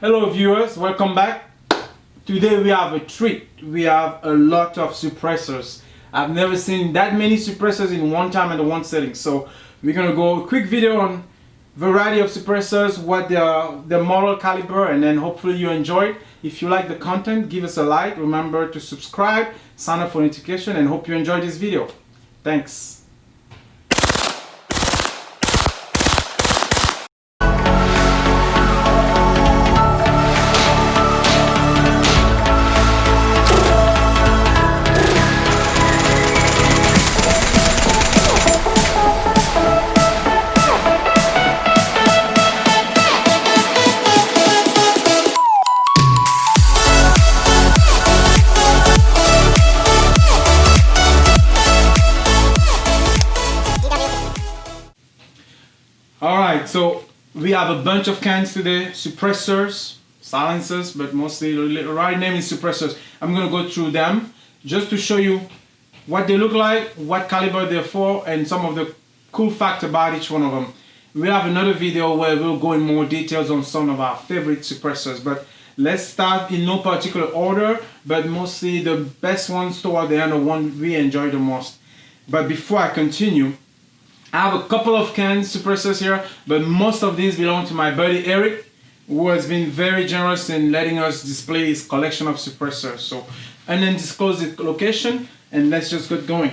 Hello viewers, welcome back. Today we have a treat. We have a lot of suppressors. I've never seen that many suppressors in one time and one setting. So we're gonna go a quick video on variety of suppressors, what their model caliber, and then hopefully you enjoy it. If you like the content, give us a like. Remember to subscribe, sign up for notification, and hope you enjoy this video. Thanks. Alright, so we have a bunch of cans today, suppressors, silencers, but mostly the right name is suppressors. I'm going to go through them just to show you what they look like, what caliber they're for, and some of the cool facts about each one of them. We have another video where we'll go in more details on some of our favorite suppressors, but let's start in no particular order, but mostly the best ones toward the end, the one we enjoy the most. But before I continue, I have a couple of canned suppressors here, but most of these belong to my buddy Eric, who has been very generous in letting us display his collection of suppressors. So, and then disclose the location, and let's just get going.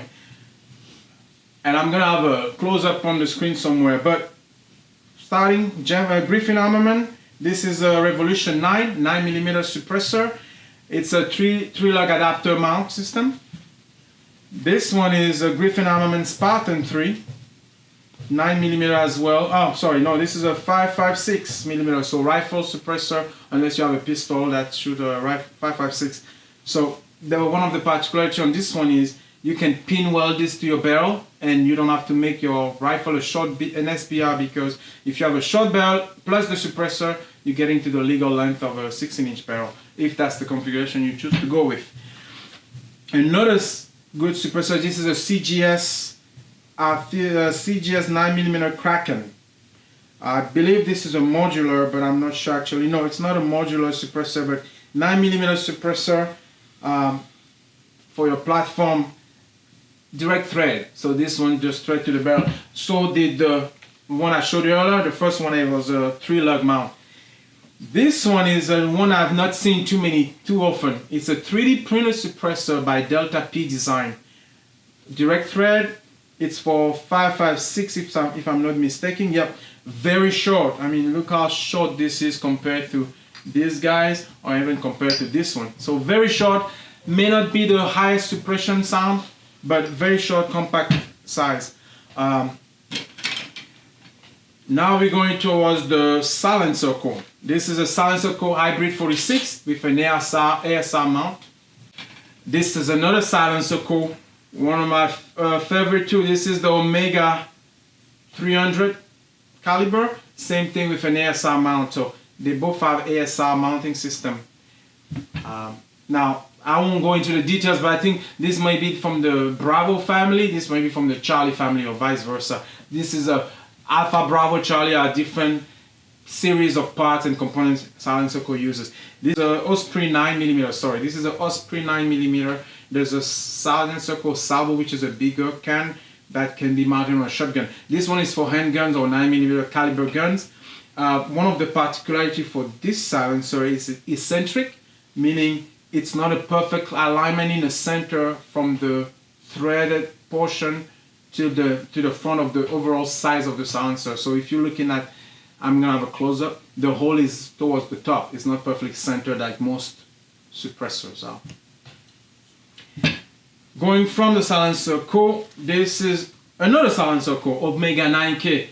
And I'm gonna have a close-up on the screen somewhere, but starting Griffin Armament. This is a Revolution 9mm suppressor. It's a three-lug adapter mount system. This one is a Griffin Armament Spartan 3. 9mm as well. Oh, sorry, no, this is a 5.56mm, so rifle suppressor, unless you have a pistol that shoot a 5.56. So one of the particularities on this one is you can pin weld this to your barrel, and you don't have to make your rifle an SBR, because if you have a short barrel plus the suppressor, you're getting to the legal length of a 16-inch barrel, if that's the configuration you choose to go with. Another good suppressor, this is a CGS 9mm Kraken. I believe this is a modular, but I'm not sure actually. No, it's not a modular suppressor, but 9mm suppressor for your platform, direct thread. So this one just straight to the barrel. So did the one I showed you earlier. The first one was a 3-lug mount. This one is one I've not seen too often. It's a 3D printed suppressor by Delta P Design. Direct thread. It's for 5.56 if I'm not mistaken. Yep, very short. I mean, look how short this is compared to these guys, or even compared to this one. So very short, may not be the highest suppression sound, but very short, compact size. Now we're going towards the Silencerco. This is a Silencerco Hybrid 46 with an ASR mount. This is another Silencerco. One of my favorite too. This is the Omega 300 caliber. Same thing with an ASR mount. So they both have ASR mounting system. Now I won't go into the details, but I think this may be from the Bravo family. This may be from the Charlie family, or vice versa. This is a Alpha Bravo Charlie, are different series of parts and components Silencerco uses. This is a Osprey 9mm. Sorry, this is a Osprey 9mm. There's a Silencerco Sparrow, which is a bigger can that can be mounted on a shotgun. This one is for handguns or 9mm caliber guns. One of the particularities for this silencer is eccentric, meaning it's not a perfect alignment in the center from the threaded portion to the front of the overall size of the silencer. So if you're looking at, I'm gonna have a close-up, the hole is towards the top. It's not perfectly centered like most suppressors are. Going from the Silencerco, this is another Silencerco, Omega 9K.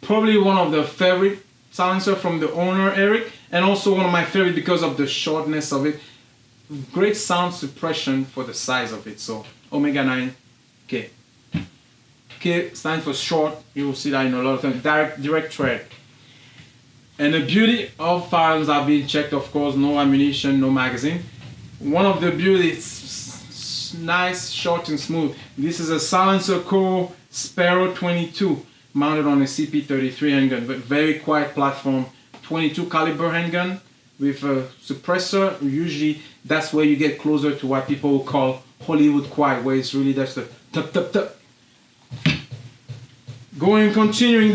Probably one of the favorite silencer from the owner, Eric, and also one of my favorite because of the shortness of it. Great sound suppression for the size of it. So Omega 9K. K stands for short. You will see that in a lot of things. Direct thread. And the beauty of firearms are being checked, of course, no ammunition, no magazine. One of the beauties, nice, short and smooth. This is a Silencerco Sparrow 22 mounted on a CP33 handgun, but very quiet platform, 22 caliber handgun, with a suppressor, usually that's where you get closer to what people call Hollywood quiet, where it's really that's the tup tup tup. Continuing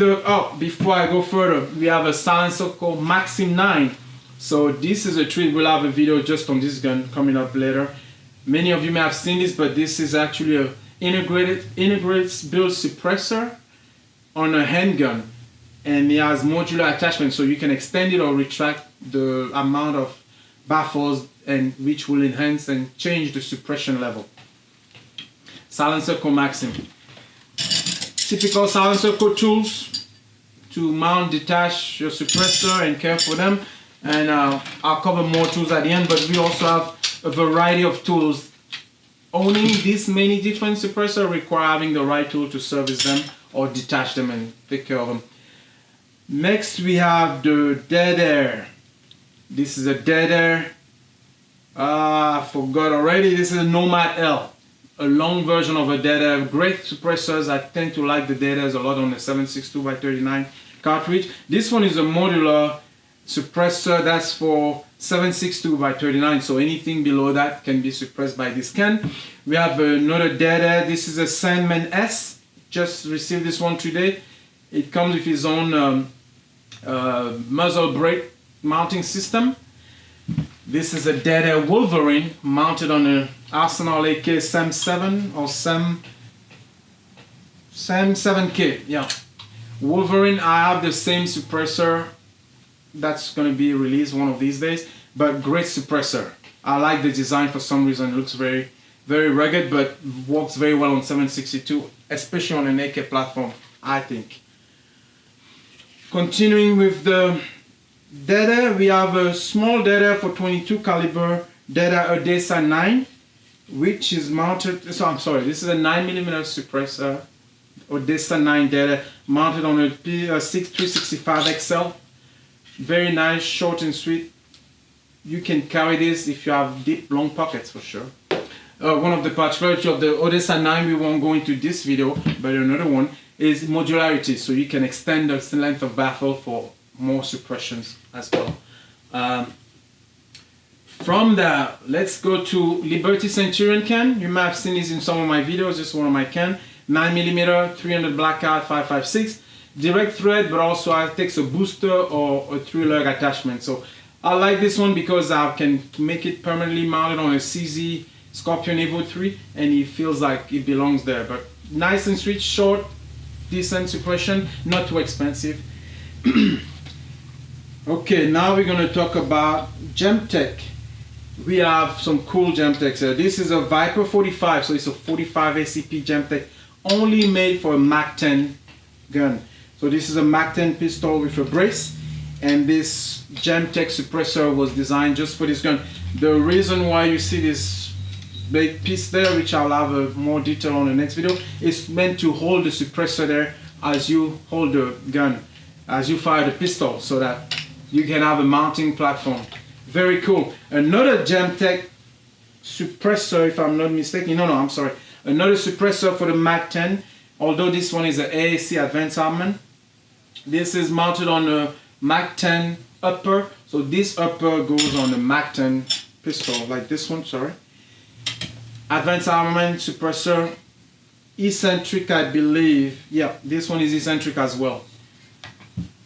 before I go further, we have a Silencerco Maxim 9. So this is a treat. We'll have a video just on this gun coming up later. Many of you may have seen this, but this is actually a integrated build suppressor on a handgun, and it has modular attachment, so you can extend it or retract the amount of baffles, and which will enhance and change the suppression level. Silencerco Maxim. Typical Silencerco tools to mount, detach your suppressor and care for them. And I'll cover more tools at the end, but we also have a variety of tools. Owning this many different suppressors require having the right tool to service them or detach them and take care of them. Next we have the Dead Air. This is a Dead Air. I forgot already. This is a Nomad L, a long version of a Dead Air. Great suppressors. I tend to like the Dead Airs a lot on the 7.62x39 cartridge. This one is a modular suppressor that's for 7.62x39, so anything below that can be suppressed by this can. We have another Dead Air. This is a Sandman S. Just received this one today. It comes with its own muzzle brake mounting system. This is a Dead Air Wolverine mounted on an Arsenal AK SAM 7 or SAM 7K. Yeah, Wolverine. I have the same suppressor that's going to be released one of these days, but great suppressor. I like the design for some reason. It looks very rugged, but works very well on 7.62, especially on an AK platform, I think. Continuing with the Dead Air, we have a small Dead Air for 22 caliber Dead Air Odessa 9, which is mounted. So I'm sorry, this is a 9mm suppressor, Odessa 9 Dead Air, mounted on a 365 XL. Very nice, short and sweet. You can carry this if you have deep, long pockets for sure. One of the particularities of the Odessa 9, we won't go into this video, but another one is modularity, so you can extend the length of baffle for more suppressions as well. From there, let's go to Liberty Centurion can. You might have seen this in some of my videos. This is one of my can, 9mm, 300 blackout, 5.56. Direct thread, but also it takes a booster or a 3-lug attachment. So I like this one because I can make it permanently mounted on a CZ Scorpion Evo 3, and it feels like it belongs there. But nice and sweet, short, decent suppression, not too expensive. Okay, now we're going to talk about Gemtech. We have some cool Gemtechs here. This is a Viper 45, so it's a 45 ACP Gemtech, only made for a Mach 10 gun. So this is a Mach 10 pistol with a brace, and this Gemtech suppressor was designed just for this gun. The reason why you see this big piece there, which I'll have a more detail on the next video, is meant to hold the suppressor there as you hold the gun, as you fire the pistol, so that you can have a mounting platform. Very cool. Another Gemtech suppressor, if I'm not mistaken, I'm sorry, another suppressor for the Mach 10, although this one is an AAC Advanced Armament. This is mounted on a Mach 10 upper, so this upper goes on the Mach 10 pistol, like this one, sorry. Advanced Armament suppressor, eccentric, I believe. Yeah, this one is eccentric as well.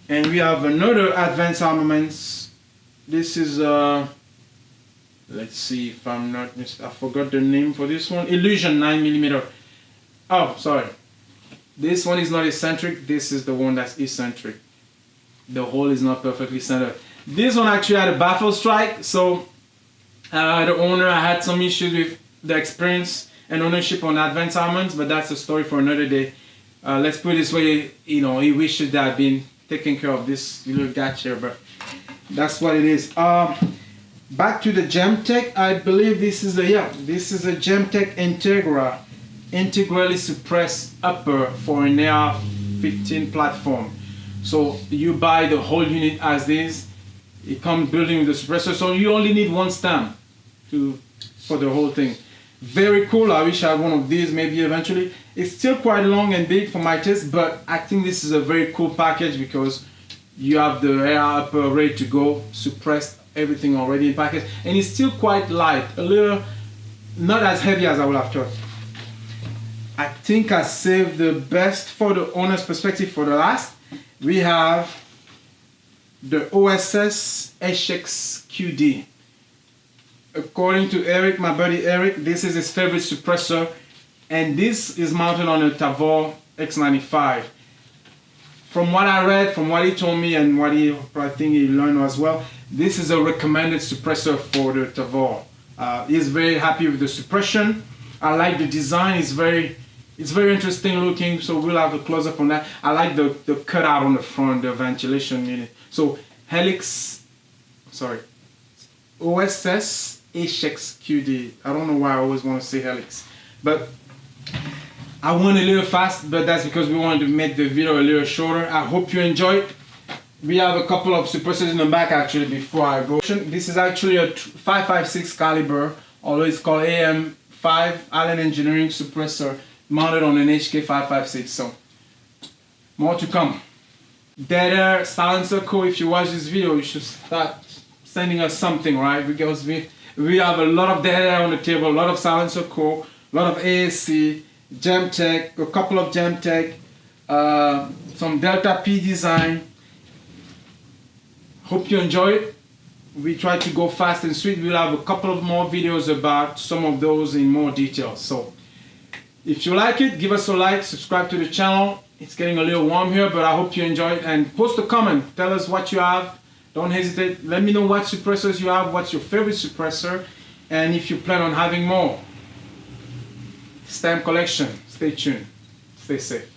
And we have another Advanced Armaments. This is let's see if I'm not I forgot the name for this one. Illusion 9mm. Oh, sorry. This one is not eccentric. This is the one that's eccentric. The hole is not perfectly centered. This one actually had a baffle strike, so the owner, I had some issues with the experience and ownership on Advanced Armaments, but that's a story for another day. Let's put it this way, he wishes that I'd been taking care of this little gadget here, but that's what it is. Back to the Gemtech, I believe this is a Gemtech Integra, integrally suppressed upper for an AR-15 platform. So you buy the whole unit as is. It comes building with the suppressor, so you only need one stamp for the whole thing. Very cool. I wish I had one of these maybe eventually. It's still quite long and big for my taste, but I think this is a very cool package because you have the AR upper ready to go, suppressed everything already in package, and it's still quite light, a little, not as heavy as I would have thought. I think I saved the best for the owner's perspective for the last. We have the OSS HXQD. According to Eric, my buddy Eric, this is his favorite suppressor, and this is mounted on a Tavor X95. From what I read, from what he told me, and what I think he learned as well, this is a recommended suppressor for the Tavor. He's very happy with the suppression. I like the design. It's very interesting looking. So we'll have a close up on that. I like the cutout on the front, the ventilation unit. So OSS HXQD. I don't know why I always want to say Helix, but I went a little fast, but that's because we wanted to make the video a little shorter. I hope you enjoyed. We have a couple of suppressors in the back actually before I go. This is actually a 5.56 caliber, although it's called AM5 Allen Engineering suppressor, mounted on an HK 5.56. So more to come. Dead Air, Silencerco, if you watch this video, you should start sending us something, right? Because we have a lot of Dead Air on the table, a lot of Silencerco, a lot of AAC, Gemtech, a couple of Gemtech, some Delta P design. Hope you enjoy it. We try to go fast and sweet. We'll have a couple of more videos about some of those in more detail. So if you like it, give us a like, subscribe to the channel. It's getting a little warm here, but I hope you enjoy it. And post a comment. Tell us what you have. Don't hesitate. Let me know what suppressors you have, what's your favorite suppressor, and if you plan on having more. Stamp collection. Stay tuned. Stay safe.